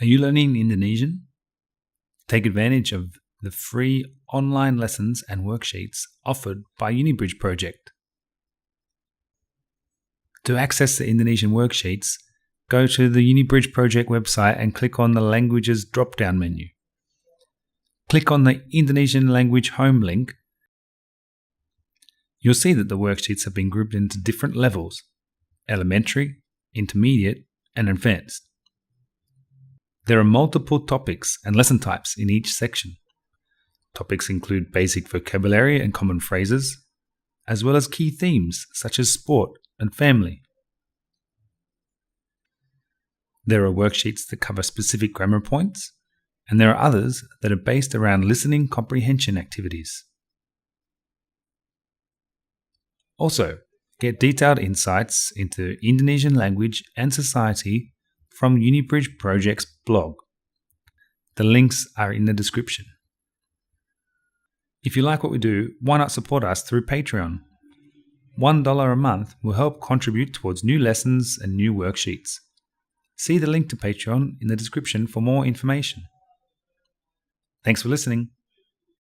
Are you learning Indonesian? Take advantage of the free online lessons and worksheets offered by UniBridge Project. To access the Indonesian worksheets, go to the UniBridge Project website and click on the Languages drop-down menu. Click on the Indonesian language home link. You'll see that the worksheets have been grouped into different levels: elementary, intermediate, and advanced. There are multiple topics and lesson types in each section. Topics include basic vocabulary and common phrases, as well as key themes such as sport and family. There are worksheets that cover specific grammar points, and there are others that are based around listening comprehension activities. Also, get detailed insights into Indonesian language and society from UniBridge Project's blog. The links are in the description. If you like what we do, why not support us through Patreon? $1 a month will help contribute towards new lessons and new worksheets. See the link to Patreon in the description for more information. Thanks for listening.